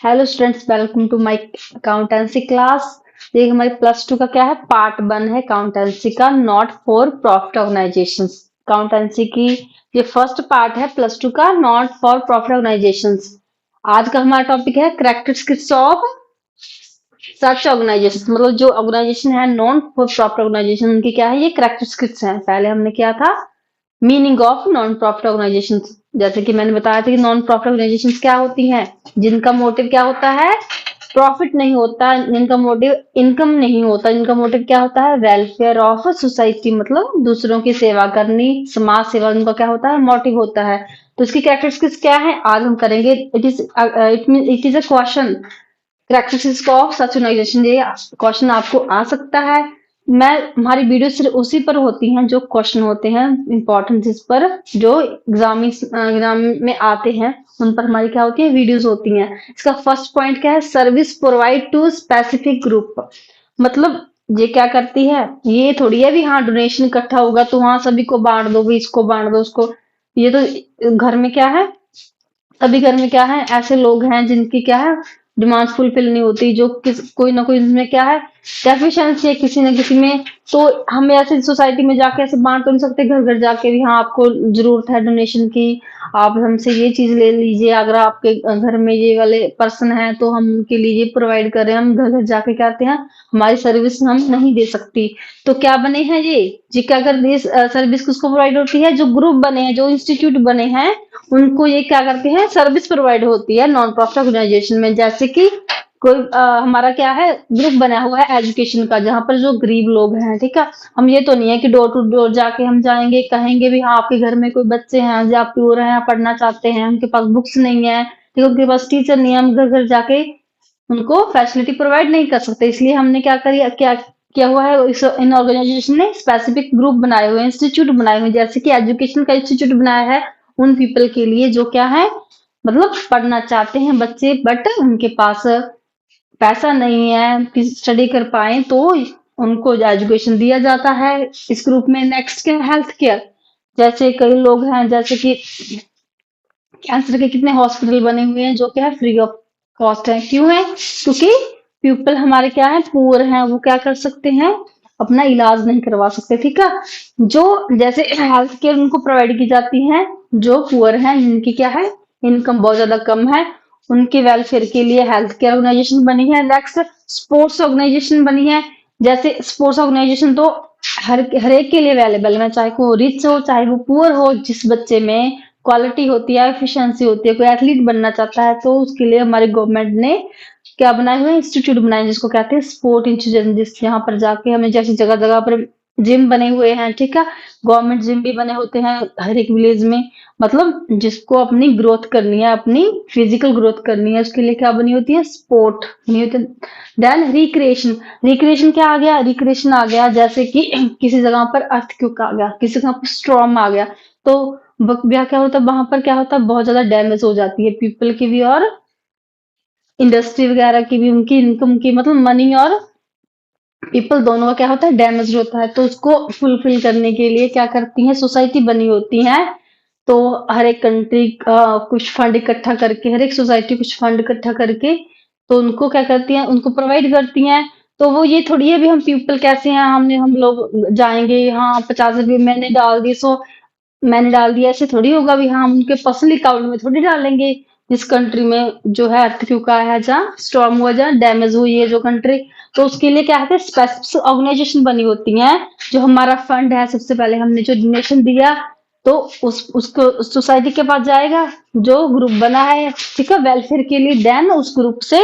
Hello students, welcome to my accountancy class. ये हमारे plus two का क्या है, पार्ट वन है अकाउंटेंसी का, not for profit organisations. Accountancy की ये फर्स्ट पार्ट है प्लस टू का, नॉट फॉर प्रॉफिट ऑर्गेनाइजेशंस। आज का हमारा टॉपिक है कैरेक्टरिस्टिक्स ऑफ सच ऑर्गेनाइजेशन, मतलब जो ऑर्गेनाइजेशन है नॉन फॉर प्रॉफिट ऑर्गेनाइजेशन, उनकी क्या है, ये कैरेक्टरिस्टिक्स हैं। पहले हमने किया था meaning of non profit organisation. जैसे कि मैंने बताया था कि नॉन प्रॉफिट ऑर्गेनाइजेशन क्या होती हैं, जिनका मोटिव क्या होता है, प्रॉफिट नहीं होता, जिनका मोटिव इनकम नहीं होता, जिनका मोटिव क्या होता है, वेलफेयर ऑफ सोसाइटी, मतलब दूसरों की सेवा करनी, समाज सेवा, उनका क्या होता है, मोटिव होता है। तो इसकी कैरेक्टरिस्टिक्स क्या है, आज हम करेंगे। It is a question, characteristics of such organisation. ये क्वेश्चन आपको आ सकता है। मैं हमारी वीडियो सिर्फ उसी पर होती हैं जो क्वेश्चन होते हैं इंपॉर्टेंट, जिस पर जो एग्जाम में आते हैं, उन पर हमारी क्या होती है, वीडियोस होती हैं। इसका फर्स्ट पॉइंट क्या है, service provide to specific group. मतलब ये क्या करती है, ये थोड़ी है भी हाँ डोनेशन इकट्ठा होगा तो हाँ सभी को बांट दो, भी इसको बांट दो उसको। ये तो घर में क्या है, सभी घर में क्या है, ऐसे लोग हैं जिनकी क्या है, डिमांड फुलफिल नहीं होती, जो कोई ना कोई इसमें क्या है, डेफिशिएंसी है किसी न किसी में। तो हम ऐसे सोसाइटी में जाके ऐसे बांट तो नहीं सकते घर घर जाके भी, हाँ आपको जरूरत है डोनेशन की, आप हमसे ये चीज ले लीजिए। अगर आपके घर में ये वाले पर्सन है तो हम उनके लिए ये प्रोवाइड कर रहे हैं। हम घर घर जाके कहते हैं हमारी सर्विस हम नहीं दे सकती। तो क्या बने हैं ये क्या करती है, सर्विस किसको प्रोवाइड होती है, जो ग्रुप बने हैं, जो इंस्टीट्यूट बने हैं, उनको ये क्या करते हैं, सर्विस प्रोवाइड होती है नॉन प्रॉफिट ऑर्गेनाइजेशन में। जैसे कि कोई हमारा क्या है, ग्रुप बना हुआ है एजुकेशन का, जहां पर जो गरीब लोग हैं, ठीक है। हम ये तो नहीं है कि डोर टू डोर जाके हम जाएंगे, कहेंगे भी हाँ आपके घर में कोई बच्चे हैं जो आप प्योर हैं, पढ़ना चाहते हैं, उनके पास बुक्स नहीं है, ठीक है, उनके पास टीचर नहीं है, हम घर घर जाके उनको फैसिलिटी प्रोवाइड नहीं कर सकते। इसलिए हमने क्या किया हुआ है, इन ऑर्गेनाइजेशन ने स्पेसिफिक ग्रुप बनाए हुए हैं, इंस्टीट्यूट बनाए हुए हैं, जैसे कि एजुकेशन का इंस्टीट्यूट बनाया है उन पीपल के लिए जो क्या है, मतलब पढ़ना चाहते हैं बच्चे, बट उनके पास पैसा नहीं है कि स्टडी कर पाए, तो उनको एजुकेशन दिया जाता है इस ग्रुप में। नेक्स्ट क्या, हेल्थ केयर। जैसे कई लोग हैं, जैसे कि कैंसर के कितने हॉस्पिटल बने हुए हैं जो क्या है, फ्री ऑफ कॉस्ट है। क्यों है, क्योंकि पीपल हमारे क्या है, पुअर हैं, वो क्या कर सकते हैं, अपना इलाज नहीं करवा सकते, ठीक है। जो जैसे हेल्थ केयर उनको प्रोवाइड की जाती है, जो पुअर हैं, जिनकी क्या है, इनकम बहुत ज्यादा कम है, उनके वेलफेयर के लिए हेल्थ केयर ऑर्गेनाइजेशन बनी है। नेक्स्ट स्पोर्ट्स ऑर्गेनाइजेशन बनी है। जैसे स्पोर्ट्स ऑर्गेनाइजेशन तो हर एक के लिए अवेलेबल है, चाहे वो रिच हो चाहे वो पुअर हो। जिस बच्चे में क्वालिटी होती है, एफिशिएंसी होती है, कोई एथलीट बनना चाहता है, तो उसके लिए हमारी गवर्नमेंट ने क्या बनाए हुए, इंस्टीट्यूट बनाए जिसको कहते हैं स्पोर्ट इंस्टीट्यूट, जिस यहाँ पर जाके हमें, जैसे जगह जगह पर जिम बने हुए हैं, ठीक है, गवर्नमेंट जिम भी बने होते हैं हर एक विलेज में। मतलब जिसको अपनी ग्रोथ करनी है, अपनी फिजिकल ग्रोथ करनी है, उसके लिए क्या बनी होती है, स्पोर्ट बनी होती है। Then recreation. रिक्रिएशन क्या आ गया, रिक्रिएशन आ गया जैसे कि किसी जगह पर अर्थक्वेक आ गया, किसी जगह पर स्ट्रॉम आ गया, तो क्या होता है, वहां पर क्या होता है, बहुत ज्यादा डैमेज हो जाती है पीपल की भी और इंडस्ट्री वगैरह की भी, उनकी इनकम की, मतलब मनी और पीपल दोनों का क्या होता है, डैमेज होता है। तो उसको फुलफिल करने के लिए क्या करती हैं, सोसाइटी बनी होती है। तो हर एक कंट्री कुछ फंड इकट्ठा करके, हर एक सोसाइटी कुछ फंड इकट्ठा करके, तो उनको क्या करती हैं, उनको प्रोवाइड करती हैं। तो वो ये थोड़ी है भी हम पीपल कैसे हैं, हम लोग जाएंगे, हाँ 50 रुपये मैंने डाल दिया, ऐसे थोड़ी होगा भी हाँ हम उनके पर्सनल अकाउंट में थोड़ी डालेंगे। जिस कंट्री में जो है अर्थक्वेक आया है, जहाँ स्टॉर्म हुआ, जहाँ डैमेज हुई है जो कंट्री, तो उसके लिए क्या है, स्पेसिफिक ऑर्गेनाइजेशन बनी होती हैं। जो हमारा फंड है, सबसे पहले हमने जो डोनेशन दिया, तो उसको उस सोसाइटी के पास जाएगा, जो ग्रुप बना है, ठीक है, वेलफेयर के लिए। देन उस ग्रुप से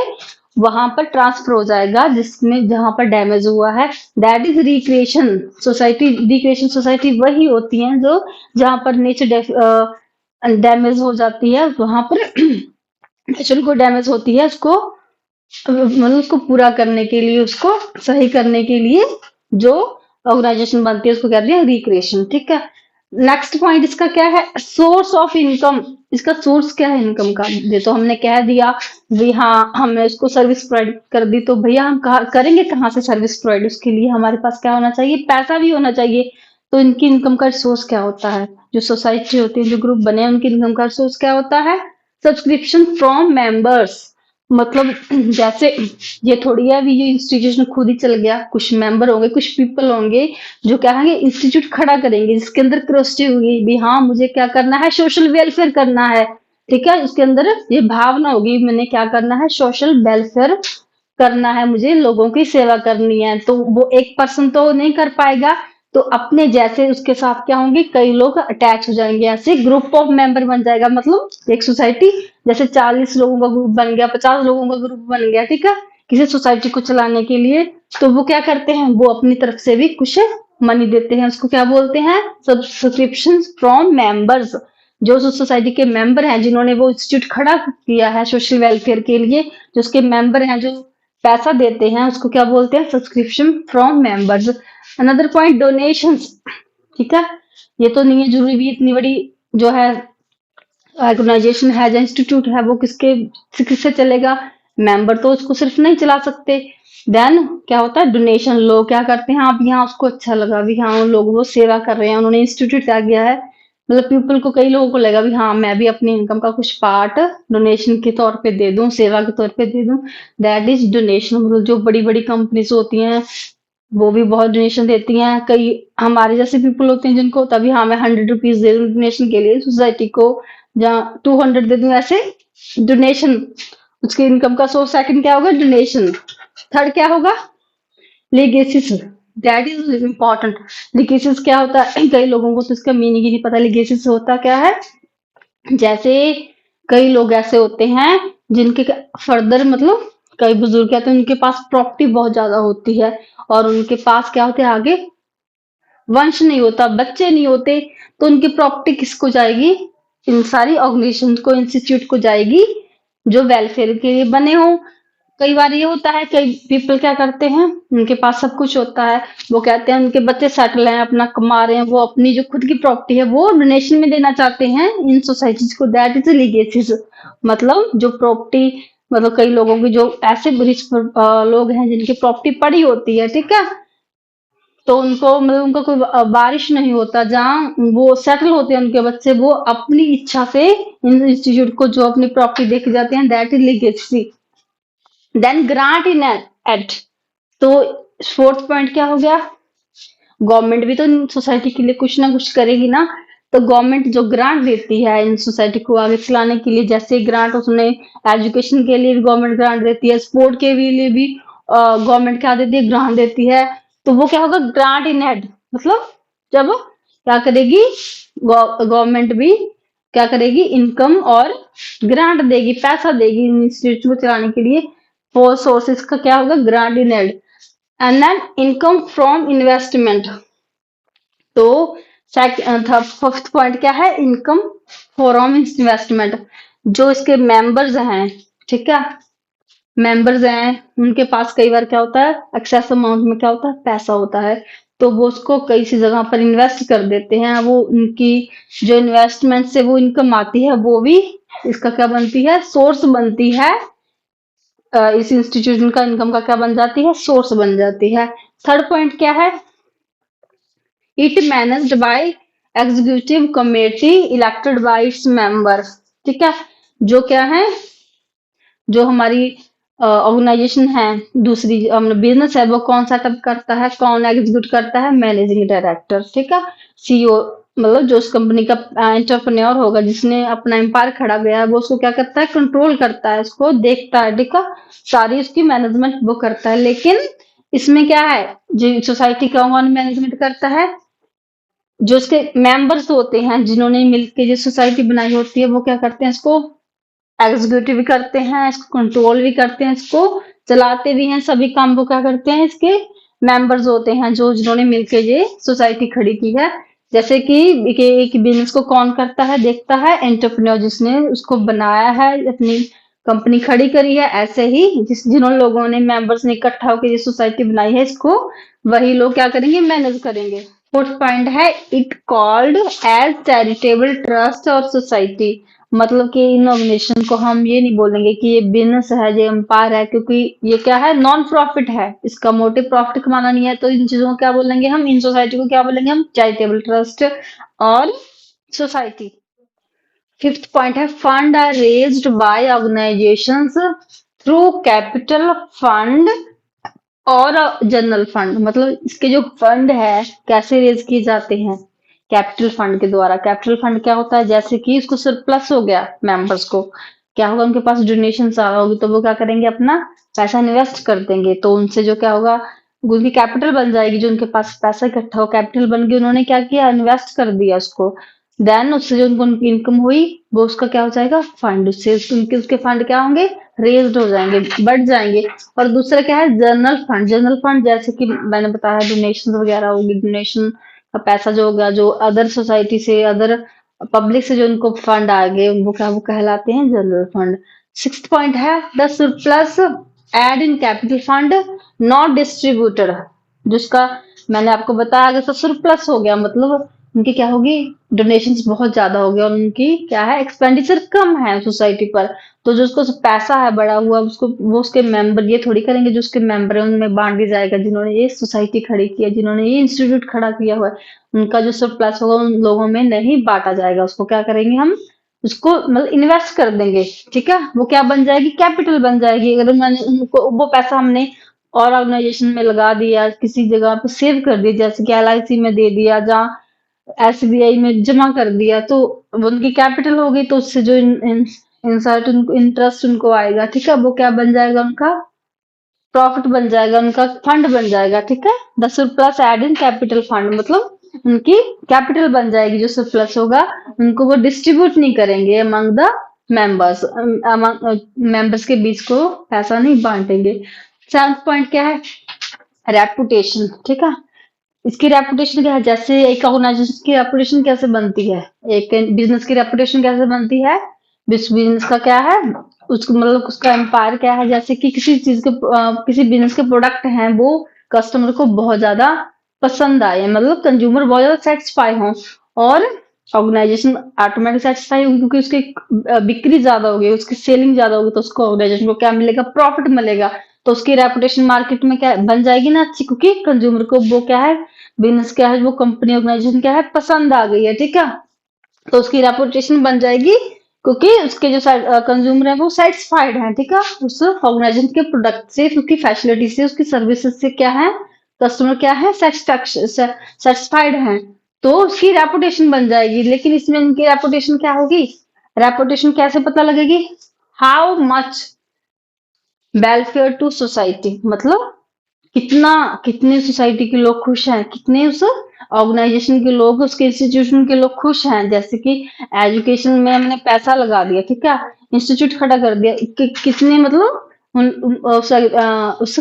वहां पर ट्रांसफर हो जाएगा जिसमें, जहां पर डैमेज हुआ है। That is recreation society. Recreation society वही होती है जो, जहां पर नेचर डैमेज हो जाती है, वहां पर नेचर को डैमेज होती है, उसको मतलब उसको पूरा करने के लिए, उसको सही करने के लिए जो ऑर्गेनाइजेशन बनती है, उसको कहते हैं रिक्रिएशन, ठीक है। नेक्स्ट पॉइंट इसका क्या है, सोर्स ऑफ इनकम। इसका सोर्स क्या है इनकम का, ये तो हमने कह दिया भी हाँ, हमने उसको सर्विस प्रोवाइड कर दी, तो भैया हम कहा करेंगे कहाँ से सर्विस प्रोवाइड, उसके लिए हमारे पास क्या होना चाहिए, पैसा भी होना चाहिए। तो इनकी इनकम का सोर्स क्या होता है, जो सोसाइटी होती है, जो ग्रुप बने हैं, उनकी इनकम का सोर्स क्या होता है, सब्सक्रिप्शन फ्रॉम मेंबर्स। मतलब जैसे ये थोड़ी है अभी ये इंस्टीट्यूशन खुद ही चल गया, कुछ मेंबर होंगे, कुछ पीपल होंगे जो क्या कहेंगे इंस्टीट्यूट खड़ा करेंगे, जिसके अंदर क्यूरियोसिटी होगी भी हाँ मुझे क्या करना है, सोशल वेलफेयर करना है। ठीक है, उसके अंदर ये भावना होगी मैंने क्या करना है, सोशल वेलफेयर करना है, मुझे लोगों की सेवा करनी है। तो वो एक पर्सन तो नहीं कर पाएगा, तो अपने जैसे उसके साथ क्या होंगे, कई लोग अटैच हो जाएंगे, ऐसे ग्रुप ऑफ मेंबर बन जाएगा। मतलब एक सोसाइटी जैसे 40 लोगों का ग्रुप बन गया, 50 लोगों का ग्रुप बन गया, ठीक है, किसी सोसाइटी को चलाने के लिए। तो वो क्या करते हैं, वो अपनी तरफ से भी कुछ मनी देते हैं, उसको क्या बोलते हैं, सब्सक्रिप्शन फ्रॉम मेंबर्स। जो सोसाइटी के मेंबर हैं, जिन्होंने वो इंस्टीट्यूट खड़ा किया है सोशल वेलफेयर के लिए, जो उसके मेंबर हैं, जो पैसा देते हैं, उसको क्या बोलते हैं, subscription from members. Another point, donations. ठीक है, ये तो नहीं है जरूरी भी इतनी बड़ी जो है ऑर्गेनाइजेशन है या इंस्टीट्यूट है वो किससे चलेगा, मेंबर तो उसको सिर्फ नहीं चला सकते। देन क्या होता है, डोनेशन। लोग क्या करते हैं, आप यहाँ उसको अच्छा लगा भी हाँ उन लोग वो सेवा कर रहे हैं, उन्होंने इंस्टीट्यूट क्या किया है, मतलब पीपल को, कई लोगों को लगा भी हाँ मैं भी अपनी इनकम का कुछ पार्ट डोनेशन के तौर पे दे दूं, सेवा के तौर पे दे दूं। That is donation. मतलब जो बड़ी बड़ी कंपनीज होती हैं वो भी बहुत डोनेशन देती हैं। कई हमारे जैसे पीपल होते हैं जिनको तभी हाँ मैं 100 रुपीज दे दूं डोनेशन के लिए सोसाइटी को, या 200 दे दूं, ऐसे डोनेशन। उसकी इनकम का सोर्स सेकंड क्या होगा, डोनेशन। थर्ड क्या होगा, legacies. That is important. Legacies क्या होता है, कई लोगों को तो इसका मीनिंग ही नहीं पता लीगेसीज होता क्या है। जैसे कई लोग ऐसे होते हैं जिनके फर्दर मतलब कई बुजुर्ग कहते हैं उनके पास प्रॉपर्टी बहुत ज्यादा होती है, और उनके पास क्या होते हैं आगे वंश नहीं होता, बच्चे नहीं होते, तो उनकी प्रॉपर्टी किसको जाएगी, इन सारी ऑर्गेनाइजेशन को, इंस्टीट्यूट को जाएगी जो वेलफेयर के लिए बने हों। कई बार ये होता है, कई पीपल क्या करते हैं, उनके पास सब कुछ होता है, वो कहते हैं उनके बच्चे सेटल हैं, अपना कमा रहे हैं, वो अपनी जो खुद की प्रॉपर्टी है वो डोनेशन में देना चाहते हैं इन सोसाइटीज को। That is legacies. मतलब जो प्रॉपर्टी, मतलब कई लोगों की जो ऐसे रिच लोग हैं जिनकी प्रॉपर्टी पड़ी होती है, ठीक है, तो उनको मतलब उनका कोई बारिश नहीं होता, जहाँ वो सेटल होते हैं उनके बच्चे, वो अपनी इच्छा से इन इंस्टीट्यूट को जो अपनी प्रॉपर्टी देके जाते हैं, that is legacy. Then grant in aid. तो फोर्थ पॉइंट क्या हो गया, गवर्नमेंट भी तो सोसाइटी के लिए कुछ ना कुछ करेगी ना। तो गवर्नमेंट जो ग्रांट देती है इन सोसाइटी को आगे चलाने के लिए, जैसे ग्रांट उसने एजुकेशन के लिए भी गवर्नमेंट ग्रांट देती है, स्पोर्ट के लिए भी गवर्नमेंट क्या देती है, ग्रांट देती है। तो वो क्या होगा, ग्रांट इन एड। मतलब जब क्या करेगी गवर्नमेंट भी, क्या करेगी, इनकम और ग्रांट देगी, पैसा देगी इंस्टीट्यूट को चलाने के लिए। फोर सोर्सेस का क्या होगा, grant in aid. And then income from investment. तो फिफ्थ पॉइंट क्या है, इनकम फ्रॉम इन्वेस्टमेंट। जो इसके मेंबर्स हैं, ठीक है, मेंबर्स हैं, उनके पास कई बार क्या होता है, एक्सेस अमाउंट में क्या होता है, पैसा होता है, तो वो उसको कई सी जगह पर इन्वेस्ट कर देते हैं। वो उनकी जो इन्वेस्टमेंट से वो इनकम आती है, वो भी इसका क्या बनती है, सोर्स बनती है। इस इंस्टीट्यूशन का इनकम का क्या बन जाती है, सोर्स बन जाती है। थर्ड पॉइंट क्या है, it managed by executive committee elected by its members. ठीक है, जो क्या है, जो हमारी ऑर्गेनाइजेशन है, दूसरी बिजनेस है, वो कौन सेटअप करता है, कौन एग्जीक्यूट करता है, मैनेजिंग डायरेक्टर। ठीक है, सीईओ। मतलब जो उस कंपनी का एंटरप्रेन्योर होगा, जिसने अपना एम्पायर खड़ा किया है, वो उसको क्या करता है, कंट्रोल करता है, उसको देखता है, ठीक है, सारी उसकी मैनेजमेंट वो करता है। लेकिन इसमें क्या है, जो सोसाइटी का कौन मैनेजमेंट करता है, जो उसके मेंबर्स होते हैं जिन्होंने मिलकर जो सोसाइटी बनाई होती है, वो क्या करते हैं, इसको एग्जीक्यूटिव भी करते हैं, इसको कंट्रोल भी करते हैं, इसको चलाते भी हैं। सभी काम वो क्या करते हैं, इसके मेंबर्स होते हैं जो जिन्होंने मिलके ये सोसाइटी खड़ी की है। जैसे कि एक बिजनेस को कौन करता है, देखता है, एंटरप्रेन्योर जिसने उसको बनाया है, अपनी कंपनी खड़ी करी है। ऐसे ही जिन्होंने लोगों ने मेंबर्स ने इकट्ठा होकर ये सोसाइटी बनाई है, इसको वही लोग क्या करेंगे, मैनेज करेंगे। फोर्थ पॉइंट है, it called as charitable trust और सोसाइटी। मतलब कि इन ऑर्गेनाइजेशन को हम ये नहीं बोलेंगे कि ये बिजनेस है, ये एम्पायर है, क्योंकि ये क्या है, नॉन प्रॉफिट है, इसका मोटिव प्रॉफिट कमाना नहीं है। तो इन चीजों को क्या बोलेंगे हम, इन सोसाइटी को क्या बोलेंगे हम, चैरिटेबल ट्रस्ट और सोसाइटी। फिफ्थ पॉइंट है, fund are raised by organisations through capital fund और जनरल फंड, मतलब इसके जो फंड है कैसे रेज किए जाते हैं, कैपिटल फंड के द्वारा। कैपिटल फंड क्या होता है, जैसे कि इसको सरप्लस हो गया मेंबर्स को, क्या होगा, उनके पास डोनेशन आ रहा होगी तो वो क्या करेंगे, अपना पैसा इन्वेस्ट कर देंगे, तो उनसे जो क्या होगा, उनकी कैपिटल बन जाएगी, जो उनके पास पैसा इकट्ठा हो, कैपिटल बन गई, उन्होंने क्या किया, इन्वेस्ट कर दिया उसको। देन उससे जो उनको उनकी इनकम हुई, वो उसका क्या हो जाएगा, फंड, उससे उनके उसके फंड क्या होंगे, रेज्ड हो जाएंगे, बढ़ जाएंगे। और दूसरा क्या है, जनरल फंड। जनरल फंड जैसे कि मैंने बताया, डोनेशन वगैरह होगी, डोनेशन का पैसा जो होगा, जो अदर सोसाइटी से, अदर पब्लिक से जो उनको फंड आएंगे, वो क्या, वो कहलाते हैं जनरल फंड। सिक्स्थ पॉइंट है, the surplus add in capital fund not distributed, जिसका मैंने आपको बताया, अगर सरप्लस हो गया मतलब उनकी क्या होगी, डोनेशंस बहुत ज्यादा हो गया और उनकी क्या है, एक्सपेंडिचर कम है सोसाइटी पर, तो जो उसको पैसा है बड़ा हुआ, उसको वो उसके मेंबर ये थोड़ी करेंगे, जो उसके मेंबर है उनमें बांट दिया जाएगा, जिन्होंने ये सोसाइटी खड़ी की है, जिन्होंने ये इंस्टीट्यूट खड़ा किया हुआ है, उनका जो सरप्लस होगा उन लोगों में नहीं बांटा जाएगा, उसको क्या करेंगे हम, उसको मतलब इन्वेस्ट कर देंगे। ठीक है, वो क्या बन जाएगी, कैपिटल बन जाएगी। अगर मैंने उनको वो पैसा हमने और ऑर्गेनाइजेशन में लगा दिया, किसी जगह पे सेव कर दिया, जैसे कि एलआईसी में दे दिया, जहाँ एसबीआई में जमा कर दिया, तो वो उनकी कैपिटल हो गई, तो उससे जो इंसर्ट उनको इंटरेस्ट उनको आएगा, ठीक है, वो क्या बन जाएगा, उनका प्रॉफिट बन जाएगा, उनका फंड बन जाएगा। ठीक है, the surplus add in capital fund, मतलब उनकी कैपिटल बन जाएगी, जो सरप्लस होगा उनको वो डिस्ट्रीब्यूट नहीं करेंगे अमंग द मेंबर्स, मेंबर्स के बीच को पैसा नहीं बांटेंगे। सेवंथ पॉइंट क्या है, रेपुटेशन। ठीक है, इसकी रेपुटेशन क्या है, जैसे एक ऑर्गेनाइजेशन की रेपुटेशन कैसे बनती है, एक बिजनेस की रेपुटेशन कैसे बनती है, बिजनेस का क्या है, उसको मतलब उसका एम्पायर क्या है, जैसे कि किसी चीज के किसी बिजनेस के प्रोडक्ट हैं, वो कस्टमर को बहुत ज्यादा पसंद आए, मतलब कंज्यूमर बहुत ज्यादा सेटिस्फाई हो, और ऑर्गेनाइजेशन ऑटोमेटिक सेटिस्फाई होगी, क्योंकि उसकी बिक्री ज्यादा होगी, उसकी सेलिंग ज्यादा होगी, तो उसको ऑर्गेनाइजेशन को क्या मिलेगा, प्रॉफिट मिलेगा, तो उसकी रेपुटेशन मार्केट में क्या बन जाएगी ना अच्छी, क्योंकि कंज्यूमर को वो क्या है, बिजनेस क्या है, वो कंपनी ऑर्गेनाइजेशन क्या है, पसंद आ गई है। ठीक है, तो उसकी रेपुटेशन बन जाएगी, क्योंकि उसके जो कंज्यूमर है वो सेटिस्फाइड है। ठीक है, उस ऑर्गेनाइजेशन के प्रोडक्ट से, उसकी फैसिलिटी से, उसकी सर्विसेज से क्या है, कस्टमर क्या है, सेटिस्फाइड है, तो उसकी रेपुटेशन बन जाएगी। लेकिन इसमें इनकी रेपुटेशन क्या होगी, रेपुटेशन कैसे पता लगेगी, how much welfare to society, मतलब कितना, कितने सोसाइटी के लोग खुश हैं, कितने उस ऑर्गेनाइजेशन के लोग, उसके इंस्टीट्यूशन के लोग खुश हैं। जैसे कि एजुकेशन में हमने पैसा लगा दिया, ठीक है, इंस्टीट्यूट खड़ा कर दिया, कितने मतलब उस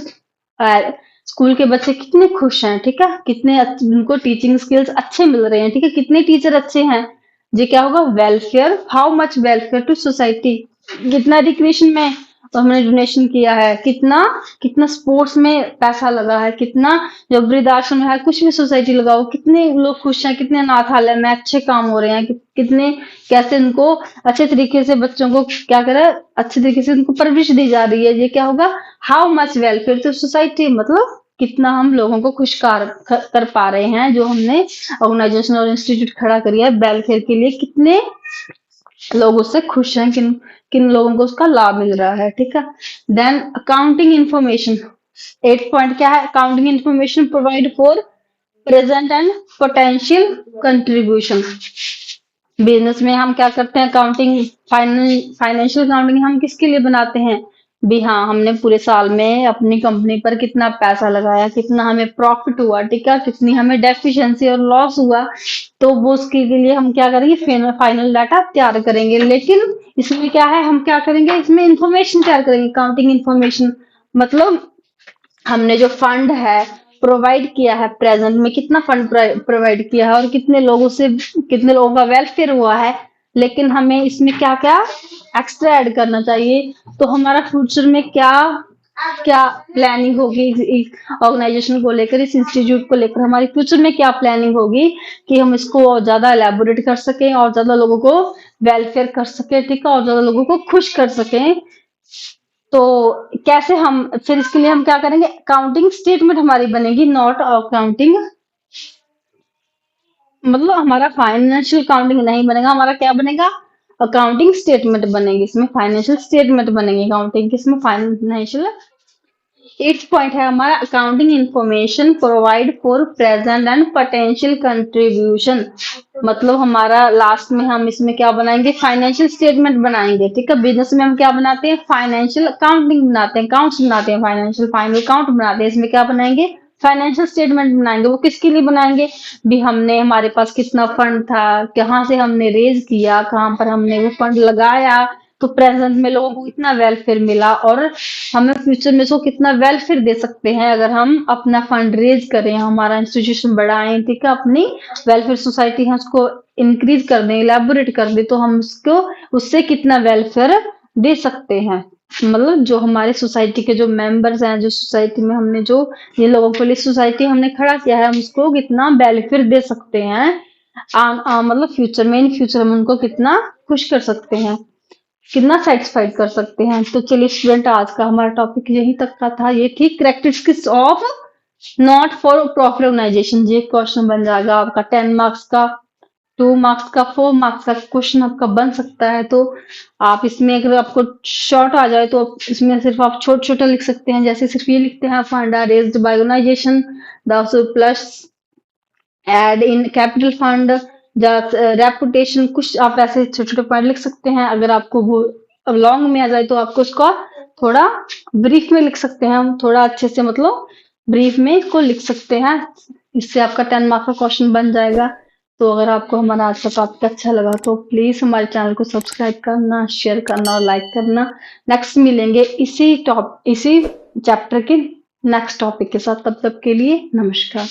स्कूल के बच्चे कितने खुश हैं, ठीक है, कितने उनको टीचिंग स्किल्स अच्छे मिल रहे हैं, ठीक है, कितने टीचर अच्छे हैं, ये क्या होगा, welfare, how much welfare to society, कितना एजुकेशन में तो हमने डोनेशन किया है, कितना, कितना स्पोर्ट्स में पैसा लगा है, कितना जो वृद्धाश्रम है, कुछ भी सोसाइटी लगाओ, कितने लोग खुश हैं, कितने अनाथालय में अच्छे काम हो रहे हैं, कितने कैसे उनको अच्छे तरीके से बच्चों को क्या करे, अच्छे तरीके से उनको परवरिश दी जा रही है, ये क्या होगा, how much welfare to society, मतलब कितना हम लोगों को खुश कर पा रहे हैं, जो हमने ऑर्गेनाइजेशन और इंस्टीट्यूट खड़ा करिए वेलफेयर के लिए, कितने लोग उससे खुश हैं, किन किन लोगों को उसका लाभ मिल रहा है। ठीक है, then accounting information. Eight point क्या है, accounting information provide for present and potential contribution. Business में हम क्या करते हैं, अकाउंटिंग, फाइनेंशियल अकाउंटिंग हम किसके लिए बनाते हैं, भी हाँ, हमने पूरे साल में अपनी कंपनी पर कितना पैसा लगाया, कितना हमें प्रॉफिट हुआ, ठीक है, कितनी हमें डेफिशिएंसी और लॉस हुआ, तो वो उसके लिए हम क्या करेंगे, फाइनल डाटा तैयार करेंगे। लेकिन इसमें क्या है, हम क्या करेंगे, इसमें इंफॉर्मेशन तैयार करेंगे, अकाउंटिंग इंफॉर्मेशन, मतलब हमने जो फंड है प्रोवाइड किया है, प्रेजेंट में कितना फंड प्रोवाइड किया है, और कितने लोगों से, कितने लोगों का वेलफेयर हुआ है, लेकिन हमें इसमें क्या क्या एक्स्ट्रा ऐड करना चाहिए, तो हमारा फ्यूचर में क्या क्या प्लानिंग होगी, इस ऑर्गेनाइजेशन को लेकर, इस इंस्टीट्यूट को लेकर हमारी फ्यूचर में क्या प्लानिंग होगी, कि हम इसको और ज्यादा एलेबोरेट कर सकें, और ज्यादा लोगों को वेलफेयर कर सके, ठीक है, और ज्यादा लोगों को खुश कर सकें। तो कैसे हम, फिर इसके लिए हम क्या करेंगे, अकाउंटिंग स्टेटमेंट हमारी बनेगी, नॉट अकाउंटिंग, मतलब हमारा फाइनेंशियल अकाउंटिंग नहीं बनेगा, हमारा क्या बनेगा, अकाउंटिंग स्टेटमेंट बनेंगे, इसमें फाइनेंशियल स्टेटमेंट बनेंगे अकाउंटिंग के, इसमें फाइनेंशियल। 8th पॉइंट है हमारा accounting information provide for present and potential contribution. मतलब हमारा लास्ट में हम इसमें क्या बनाएंगे, फाइनेंशियल स्टेटमेंट बनाएंगे। ठीक है, बिजनेस में हम क्या बनाते हैं, फाइनेंशियल अकाउंटिंग बनाते हैं, अकाउंट्स बनाते हैं, फाइनेंशियल फाइनल अकाउंट बनाते हैं। इसमें क्या बनाएंगे, फाइनेंशियल स्टेटमेंट बनाएंगे। वो किसके लिए बनाएंगे, भी हमने, हमारे पास कितना फंड था, कहाँ से हमने रेज किया, कहाँ पर हमने वो फंड लगाया, तो प्रेजेंट में लोगों को इतना वेलफेयर मिला, और हमें फ्यूचर में इसको कितना वेलफेयर दे सकते हैं अगर हम अपना फंड रेज करें, हमारा इंस्टीट्यूशन बढ़ाएं। ठीक है, अपनी वेलफेयर सोसाइटी है उसको इंक्रीज कर दें, इलेबोरेट कर दें, तो हम उसको उससे कितना वेलफेयर दे सकते हैं। मतलब जो हमारे सोसाइटी के जो मेंबर्स हैं, जो सोसाइटी में हमने जो ये लोगों के लिए सोसाइटी हमने खड़ा किया है, हम उसको कितना वेलफेयर दे सकते हैं। मतलब फ्यूचर में, इन फ्यूचर हम उनको कितना खुश कर सकते हैं, कितना सेटिस्फाइड कर सकते हैं। तो चलिए स्टूडेंट, आज का हमारा टॉपिक यही तक का था। ये थी characteristics of not for profit organisation. ये क्वेश्चन बन जाएगा आपका 10 मार्क्स का, 2 मार्क्स का, 4 मार्क्स का क्वेश्चन आपका बन सकता है। तो आप इसमें अगर आपको शॉर्ट आ जाए तो इसमें सिर्फ आप छोटे छोटे लिख सकते हैं। जैसे सिर्फ ये लिखते हैं, fund are raised by organisation, the plus add in capital fund, reputation, कुछ आप ऐसे छोटे छोटे पॉइंट लिख सकते हैं। अगर आपको वो लॉन्ग में आ जाए तो आपको उसको थोड़ा ब्रीफ में लिख सकते हैं, हम थोड़ा अच्छे से, मतलब ब्रीफ में इसको लिख सकते हैं। इससे आपका 10 मार्क्स का क्वेश्चन बन जाएगा। तो अगर आपको हमारा आज का टॉपिक अच्छा लगा तो प्लीज हमारे चैनल को सब्सक्राइब करना, शेयर करना और लाइक करना। नेक्स्ट मिलेंगे इसी चैप्टर के नेक्स्ट टॉपिक के साथ। तब तक के लिए नमस्कार।